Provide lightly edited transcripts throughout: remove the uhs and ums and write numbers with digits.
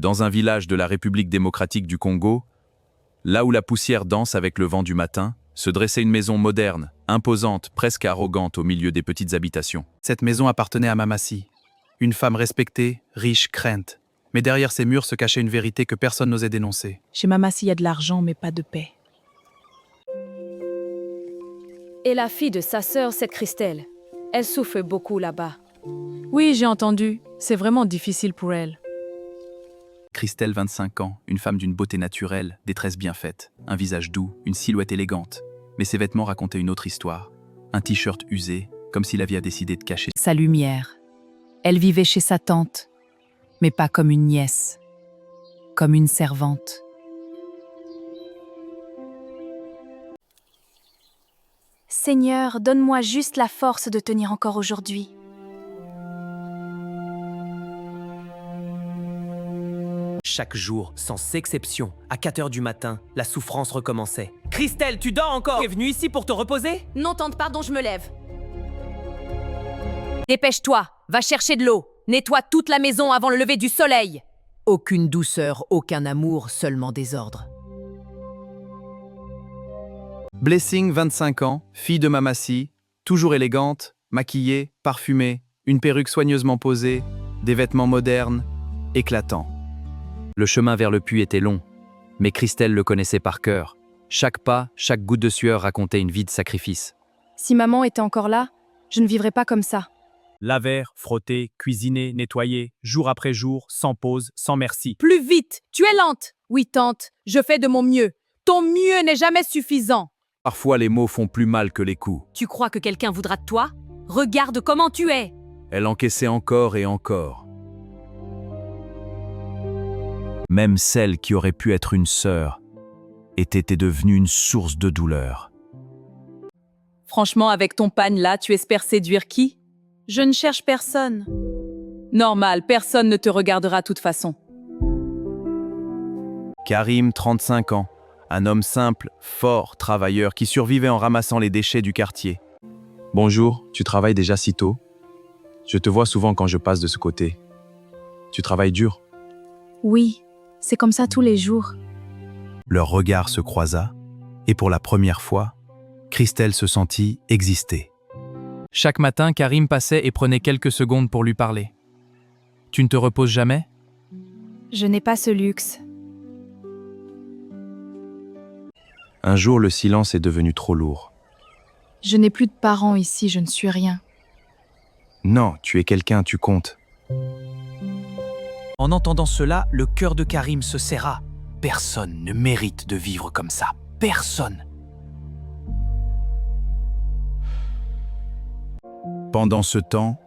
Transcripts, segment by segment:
Dans un village de la République démocratique du Congo, là où la poussière danse avec le vent du matin, se dressait une maison moderne, imposante, presque arrogante au milieu des petites habitations. Cette maison appartenait à Mamassi, une femme respectée, riche, crainte. Mais derrière ces murs se cachait une vérité que personne n'osait dénoncer. Chez Mamassi, il y a de l'argent, mais pas de paix. Et la fille de sa sœur, cette Christelle, elle souffre beaucoup là-bas. Oui, j'ai entendu. C'est vraiment difficile pour elle. Christelle, 25 ans, une femme d'une beauté naturelle, des tresses bien faites, un visage doux, une silhouette élégante. Mais ses vêtements racontaient une autre histoire. Un t-shirt usé, comme si la vie a décidé de cacher. Sa lumière. Elle vivait chez sa tante, mais pas comme une nièce, comme une servante. Seigneur, donne-moi juste la force de tenir encore aujourd'hui. Chaque jour, sans exception, à 4 heures du matin, la souffrance recommençait. Christelle, tu dors encore? Tu es venue ici pour te reposer? Non, tante, pardon, je me lève. Dépêche-toi, va chercher de l'eau. Nettoie toute la maison avant le lever du soleil. Aucune douceur, aucun amour, seulement désordre. Blessing, 25 ans, fille de Mamassi, toujours élégante, maquillée, parfumée, une perruque soigneusement posée, des vêtements modernes, éclatants. Le chemin vers le puits était long, mais Christelle le connaissait par cœur. Chaque pas, chaque goutte de sueur racontait une vie de sacrifice. Si maman était encore là, je ne vivrais pas comme ça. Laver, frotter, cuisiner, nettoyer, jour après jour, sans pause, sans merci. Plus vite! Tu es lente! Oui, tante, je fais de mon mieux. Ton mieux n'est jamais suffisant. Parfois les mots font plus mal que les coups. Tu crois que quelqu'un voudra de toi? Regarde comment tu es. Elle encaissait encore et encore. Même celle qui aurait pu être une sœur était devenue une source de douleur. Franchement, avec ton pagne là, tu espères séduire qui? Je ne cherche personne. Normal, personne ne te regardera de toute façon. Karim, 35 ans, un homme simple, fort, travailleur, qui survivait en ramassant les déchets du quartier. Bonjour, tu travailles déjà si tôt? Je te vois souvent quand je passe de ce côté. Tu travailles dur? Oui, c'est comme ça tous les jours. Leur regard se croisa, et pour la première fois, Christelle se sentit exister. Chaque matin, Karim passait et prenait quelques secondes pour lui parler. « Tu ne te reposes jamais ?» Je n'ai pas ce luxe. Un jour, le silence est devenu trop lourd. Je n'ai plus de parents ici, je ne suis rien. Non, tu es quelqu'un, tu comptes. En entendant cela, le cœur de Karim se serra. Personne ne mérite de vivre comme ça. Personne. Pendant ce temps,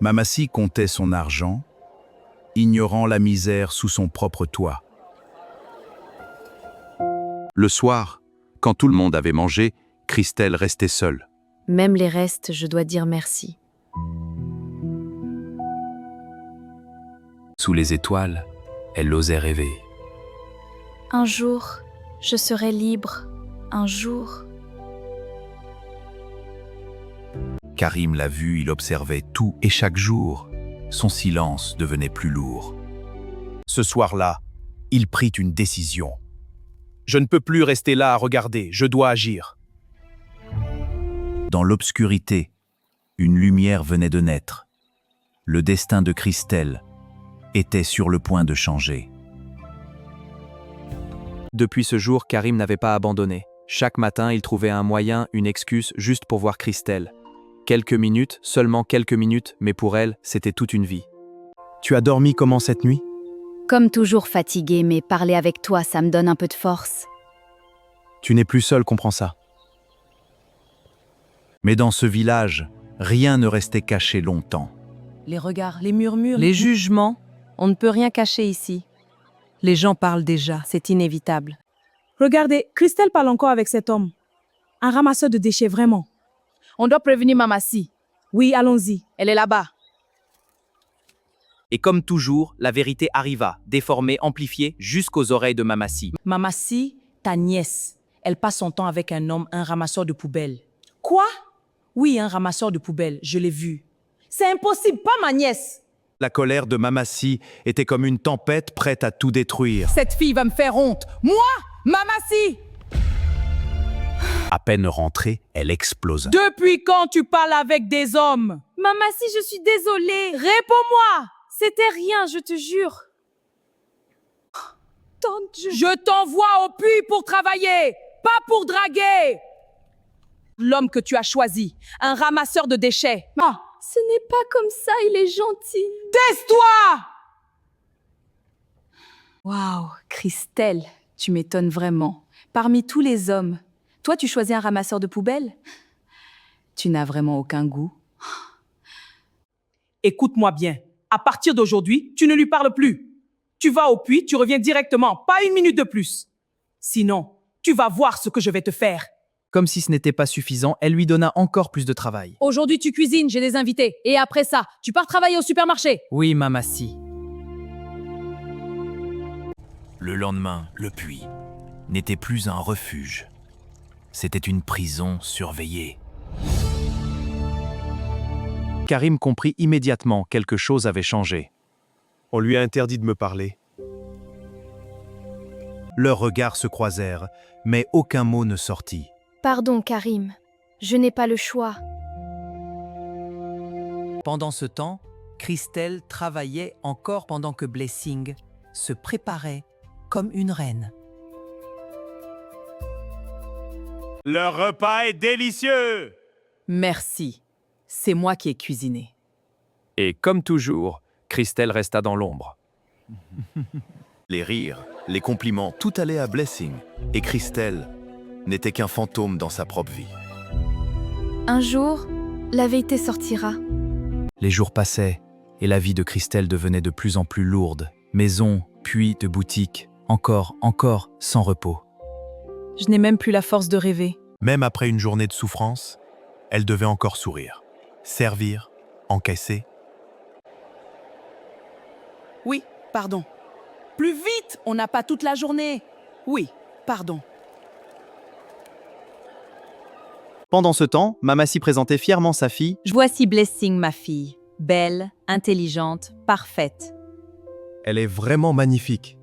Mamassi comptait son argent, ignorant la misère sous son propre toit. Le soir, quand tout le monde avait mangé, Christelle restait seule. Même les restes, je dois dire merci. Sous les étoiles, elle osait rêver. Un jour, je serai libre. Un jour. Karim l'a vu, il observait tout et chaque jour, son silence devenait plus lourd. Ce soir-là, il prit une décision. Je ne peux plus rester là à regarder, je dois agir. Dans l'obscurité, une lumière venait de naître. Le destin de Christelle était sur le point de changer. Depuis ce jour, Karim n'avait pas abandonné. Chaque matin, il trouvait un moyen, une excuse, juste pour voir Christelle. Quelques minutes, seulement quelques minutes, mais pour elle, c'était toute une vie. Tu as dormi comment cette nuit? Comme toujours fatiguée, mais parler avec toi, ça me donne un peu de force. Tu n'es plus seul, comprends ça. Mais dans ce village, rien ne restait caché longtemps. Les regards, les murmures, les jugements, on ne peut rien cacher ici. Les gens parlent déjà, c'est inévitable. Regardez, Christelle parle encore avec cet homme. Un ramasseur de déchets, vraiment. On doit prévenir Mamassi. Oui, allons-y. Elle est là-bas. Et comme toujours, la vérité arriva, déformée, amplifiée, jusqu'aux oreilles de Mamassi. Mamassi, ta nièce, elle passe son temps avec un homme, un ramasseur de poubelles. Quoi? Oui, un ramasseur de poubelles, je l'ai vu. C'est impossible, pas ma nièce. La colère de Mamassi était comme une tempête prête à tout détruire. Cette fille va me faire honte. Moi, Mamassi! À peine rentrée, elle explosa. Depuis quand tu parles avec des hommes? Mamassi, je suis désolée. Réponds-moi! C'était rien, je te jure. Tante, Je t'envoie au puits pour travailler, pas pour draguer! L'homme que tu as choisi, un ramasseur de déchets. Ah, Ce n'est pas comme ça, il est gentil. tais-toi! Waouh, Christelle, tu m'étonnes vraiment. Parmi tous les hommes, toi tu choisis un ramasseur de poubelles? Tu n'as vraiment aucun goût. Écoute-moi bien. À partir d'aujourd'hui, tu ne lui parles plus. Tu vas au puits, tu reviens directement, pas une minute de plus. Sinon, tu vas voir ce que je vais te faire. Comme si ce n'était pas suffisant, elle lui donna encore plus de travail. Aujourd'hui tu cuisines, j'ai des invités. Et après ça, tu pars travailler au supermarché. Oui, Mamassi. Le lendemain, le puits n'était plus un refuge. C'était une prison surveillée. Karim comprit immédiatement quelque chose avait changé. On lui a interdit de me parler. Leurs regards se croisèrent, mais aucun mot ne sortit. Pardon, Karim. Je n'ai pas le choix. Pendant ce temps, Christelle travaillait encore pendant que Blessing se préparait comme une reine. Le repas est délicieux! Merci. C'est moi qui ai cuisiné. Et comme toujours, Christelle resta dans l'ombre. Les rires, les compliments, tout allait à Blessing. Et Christelle n'était qu'un fantôme dans sa propre vie. Un jour, la vérité sortira. Les jours passaient, et la vie de Christelle devenait de plus en plus lourde. Maison, puis de boutique, encore, sans repos. Je n'ai même plus la force de rêver. Même après une journée de souffrance, elle devait encore sourire. Servir, encaisser. Oui, pardon. Plus vite, on n'a pas toute la journée. Oui, pardon. Pendant ce temps, Mamassi présentait fièrement sa fille. Voici Blessing, ma fille. Belle, intelligente, parfaite. Elle est vraiment magnifique.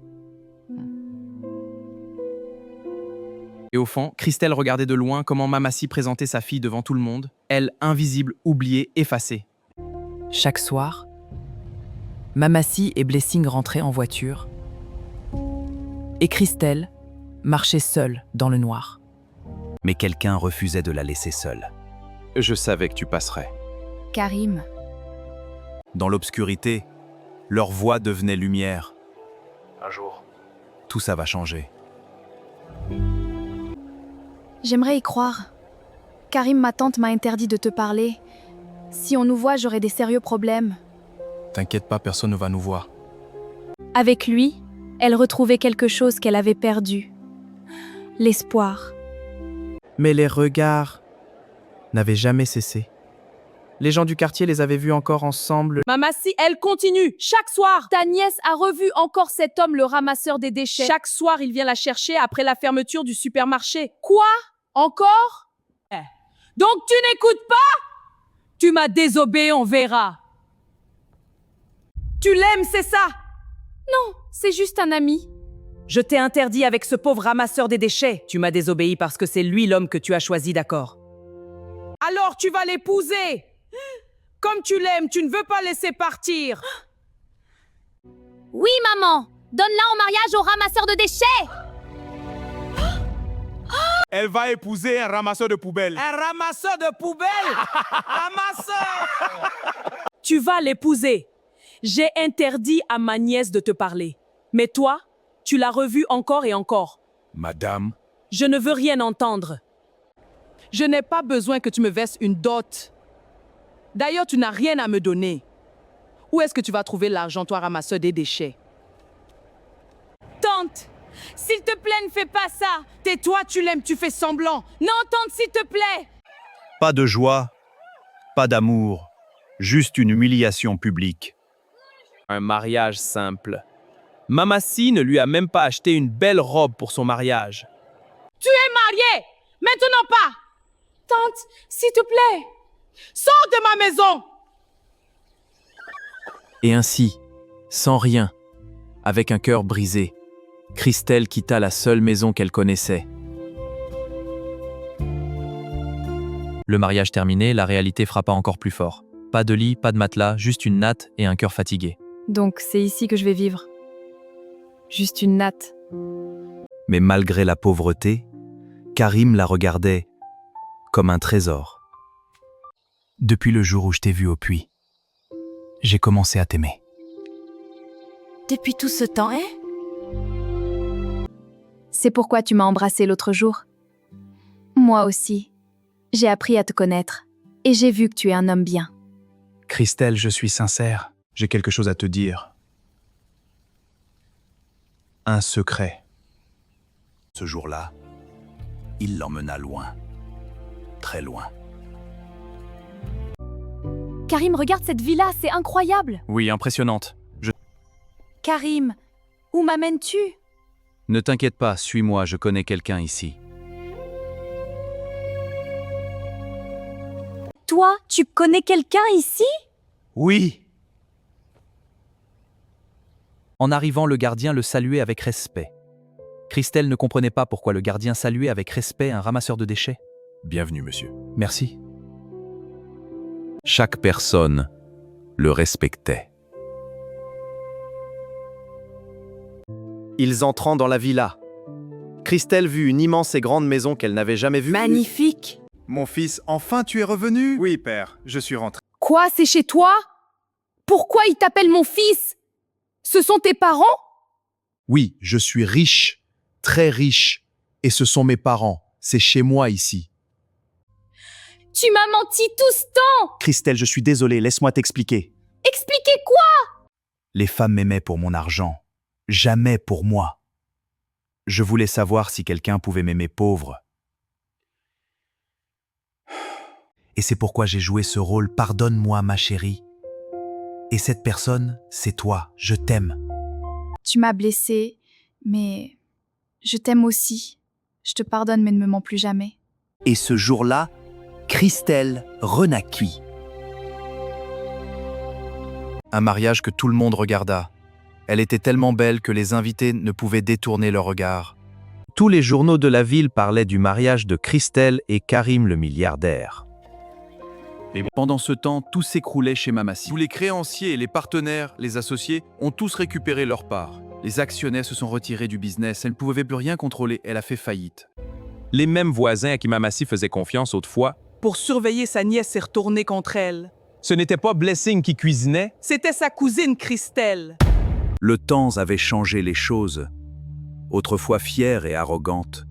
Et au fond, Christelle regardait de loin comment Mamassi présentait sa fille devant tout le monde, elle invisible, oubliée, effacée. Chaque soir, Mamassi et Blessing rentraient en voiture et Christelle marchait seule dans le noir. Mais quelqu'un refusait de la laisser seule. Je savais que tu passerais. Karim, Dans l'obscurité, leur voix devenait lumière. Un jour. Tout ça va changer. J'aimerais y croire. Karim, ma tante, m'a interdit de te parler. Si on nous voit, j'aurai des sérieux problèmes. T'inquiète pas, personne ne va nous voir. Avec lui, elle retrouvait quelque chose qu'elle avait perdu. L'espoir. Mais les regards n'avaient jamais cessé. Les gens du quartier les avaient vus encore ensemble. Mamassi, elle continue, chaque soir. ta nièce a revu encore cet homme, le ramasseur des déchets. Chaque soir, il vient la chercher après la fermeture du supermarché. Quoi? Encore? Donc tu n'écoutes pas? Tu m'as désobéi, on verra. Tu l'aimes, c'est ça? Non, c'est juste un ami. Je t'ai interdit avec ce pauvre ramasseur des déchets. Tu m'as désobéi parce que c'est lui l'homme que tu as choisi, d'accord? Alors tu vas l'épouser. Comme tu l'aimes, tu ne veux pas laisser partir. Oui, maman. Donne-la en mariage au ramasseur de déchets. Elle va épouser un ramasseur de poubelles. Un ramasseur de poubelles? Ramasseur! Tu vas l'épouser. J'ai interdit à ma nièce de te parler. Mais toi, tu l'as revue encore et encore. Madame, Je ne veux rien entendre. Je n'ai pas besoin que tu me verses une dot. D'ailleurs, tu n'as rien à me donner. Où est-ce que tu vas trouver l'argent, toi, ramasseur des déchets? Tante, s'il te plaît, ne fais pas ça. Tais-toi, tu l'aimes, tu fais semblant. Non, tante, s'il te plaît. pas de joie, pas d'amour, juste une humiliation publique. Un mariage simple. Mamassi ne lui a même pas acheté une belle robe pour son mariage. Tu es mariée. Maintenant pas. Tante, s'il te plaît. Sors de ma maison. Et ainsi, sans rien, avec un cœur brisé, Christelle quitta la seule maison qu'elle connaissait. Le mariage terminé, la réalité frappa encore plus fort. Pas de lit, pas de matelas, juste une natte et un cœur fatigué. Donc c'est ici que je vais vivre. Juste une natte. Mais malgré la pauvreté, Karim la regardait comme un trésor. Depuis le jour où je t'ai vu au puits, j'ai commencé à t'aimer. Depuis tout ce temps, C'est pourquoi tu m'as embrassé l'autre jour. Moi aussi. J'ai appris à te connaître. Et j'ai vu que tu es un homme bien. Christelle, je suis sincère. J'ai quelque chose à te dire. Un secret. Ce jour-là, il l'emmena loin, très loin. Karim, regarde cette villa, c'est incroyable. Oui, impressionnante. Karim, où m'amènes-tu? Ne t'inquiète pas, suis-moi, je connais quelqu'un ici. Toi, tu connais quelqu'un ici? Oui. En arrivant, le gardien le saluait avec respect. Christelle ne comprenait pas pourquoi le gardien saluait avec respect un ramasseur de déchets. Bienvenue, monsieur. Merci. Chaque personne le respectait. Ils entrant dans la villa. Christelle vit une immense et grande maison qu'elle n'avait jamais vue. Magnifique. Mon fils, enfin tu es revenu? Oui, père, je suis rentré. Quoi, c'est chez toi? Pourquoi ils t'appellent mon fils? Ce sont tes parents? Oui, je suis riche, très riche, et ce sont mes parents. C'est chez moi ici. Tu m'as menti tout ce temps! Christelle, je suis désolé, laisse-moi t'expliquer. Expliquez quoi? Les femmes m'aimaient pour mon argent, jamais pour moi. Je voulais savoir si quelqu'un pouvait m'aimer pauvre. Et c'est pourquoi j'ai joué ce rôle. Pardonne-moi, ma chérie. Et cette personne, c'est toi. Je t'aime. Tu m'as blessée, mais je t'aime aussi. Je te pardonne, mais ne me mens plus jamais. Et ce jour-là, Christelle renaquit. Un mariage que tout le monde regarda. Elle était tellement belle que les invités ne pouvaient détourner leur regard. Tous les journaux de la ville parlaient du mariage de Christelle et Karim le milliardaire. Et pendant ce temps, tout s'écroulait chez Mamassi. Tous les créanciers, les partenaires, les associés ont tous récupéré leur part. Les actionnaires se sont retirés du business, elle ne pouvait plus rien contrôler, elle a fait faillite. Les mêmes voisins à qui Mamassi faisait confiance autrefois, Pour surveiller sa nièce s'est retourné contre elle. ce n'était pas Blessing qui cuisinait. C'était sa cousine Christelle. Le temps avait changé les choses. Autrefois fière et arrogante,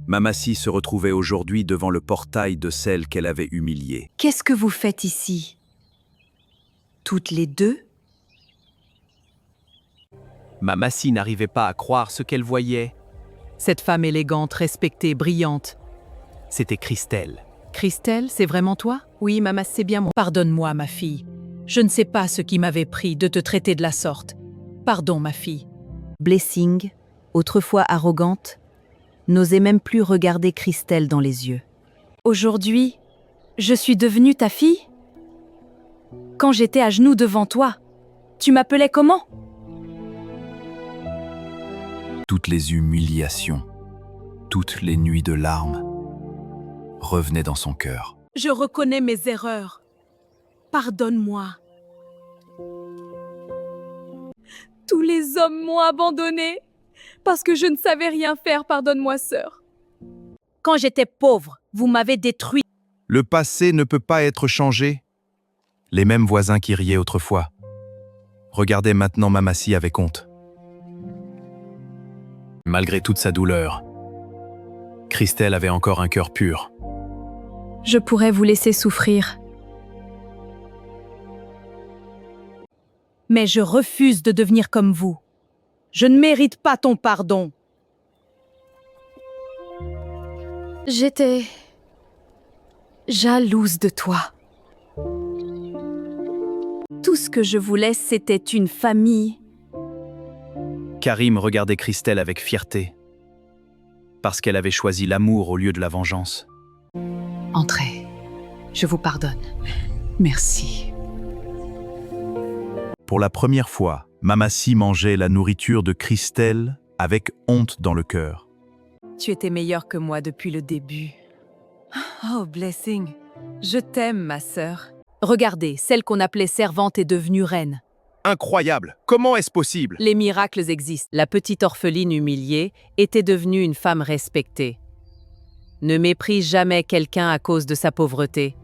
Mamassi se retrouvait aujourd'hui devant le portail de celle qu'elle avait humiliée. Qu'est-ce que vous faites ici? Toutes les deux? Mamassi n'arrivait pas à croire ce qu'elle voyait. Cette femme élégante, respectée, brillante. C'était Christelle. Christelle, c'est vraiment toi? Oui, maman, c'est bien moi. Pardonne-moi, ma fille. Je ne sais pas ce qui m'avait pris de te traiter de la sorte. Pardon, ma fille. Blessing, autrefois arrogante, n'osait même plus regarder Christelle dans les yeux. Aujourd'hui, je suis devenue ta fille? Quand j'étais à genoux devant toi, tu m'appelais comment? Toutes les humiliations, toutes les nuits de larmes revenaient dans son cœur. Je reconnais mes erreurs. Pardonne-moi. Tous les hommes m'ont abandonnée parce que je ne savais rien faire, pardonne-moi, sœur. Quand j'étais pauvre, vous m'avez détruit. Le passé ne peut pas être changé. Les mêmes voisins qui riaient autrefois regardaient maintenant Mamassi avec honte. Malgré toute sa douleur, Christelle avait encore un cœur pur. Je pourrais vous laisser souffrir. Mais je refuse de devenir comme vous. Je ne mérite pas ton pardon. J'étais jalouse de toi. Tout ce que je voulais, c'était une famille. Karim regardait Christelle avec fierté, parce qu'elle avait choisi l'amour au lieu de la vengeance. Entrez, je vous pardonne. Merci. Pour la première fois, Mamassi mangeait la nourriture de Christelle avec honte dans le cœur. Tu étais meilleure que moi depuis le début. Oh, Blessing, je t'aime, ma sœur. Regardez, celle qu'on appelait servante est devenue reine. Incroyable! Comment est-ce possible? Les miracles existent. La petite orpheline humiliée était devenue une femme respectée. Ne méprise jamais quelqu'un à cause de sa pauvreté.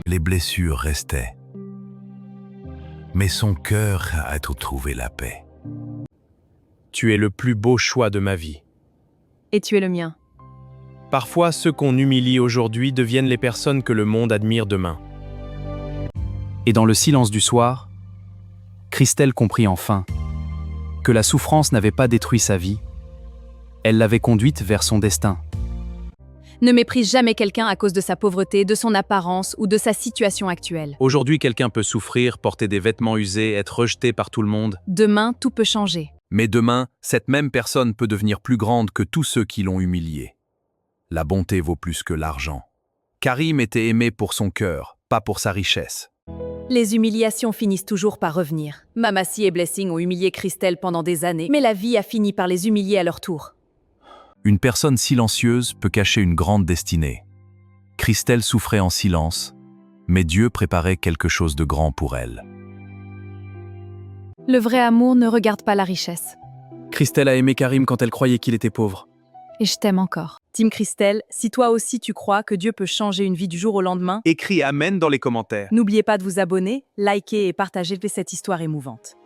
Les blessures restaient. Mais son cœur a trouvé la paix. Tu es le plus beau choix de ma vie. Et tu es le mien. Parfois, ceux qu'on humilie aujourd'hui deviennent les personnes que le monde admire demain. Et dans le silence du soir, Christelle comprit enfin que la souffrance n'avait pas détruit sa vie, elle l'avait conduite vers son destin. Ne méprise jamais quelqu'un à cause de sa pauvreté, de son apparence ou de sa situation actuelle. Aujourd'hui, quelqu'un peut souffrir, porter des vêtements usés, être rejeté par tout le monde. Demain, tout peut changer. Mais demain, cette même personne peut devenir plus grande que tous ceux qui l'ont humilié. La bonté vaut plus que l'argent. Karim était aimé pour son cœur, pas pour sa richesse. Les humiliations finissent toujours par revenir. Mamassi et Blessing ont humilié Christelle pendant des années, mais la vie a fini par les humilier à leur tour. Une personne silencieuse peut cacher une grande destinée. Christelle souffrait en silence, mais Dieu préparait quelque chose de grand pour elle. Le vrai amour ne regarde pas la richesse. Christelle a aimé Karim quand elle croyait qu'il était pauvre. Et je t'aime encore. Team Christelle, si toi aussi tu crois que Dieu peut changer une vie du jour au lendemain, Écris Amen dans les commentaires. n'oubliez pas de vous abonner, liker et partager cette histoire émouvante.